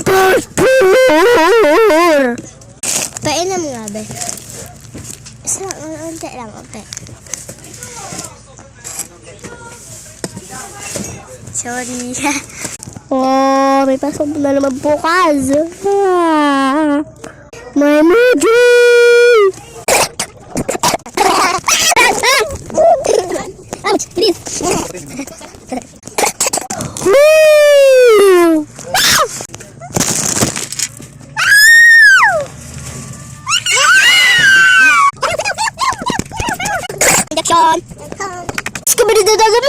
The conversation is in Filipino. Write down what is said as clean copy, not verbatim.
Parkour! Painom nga, be. Isa lang, unti lang, unti. Sorry. Oh, may pasok na naman bukas. My mojo! Ouch, please. Injection. Scooby-Doo.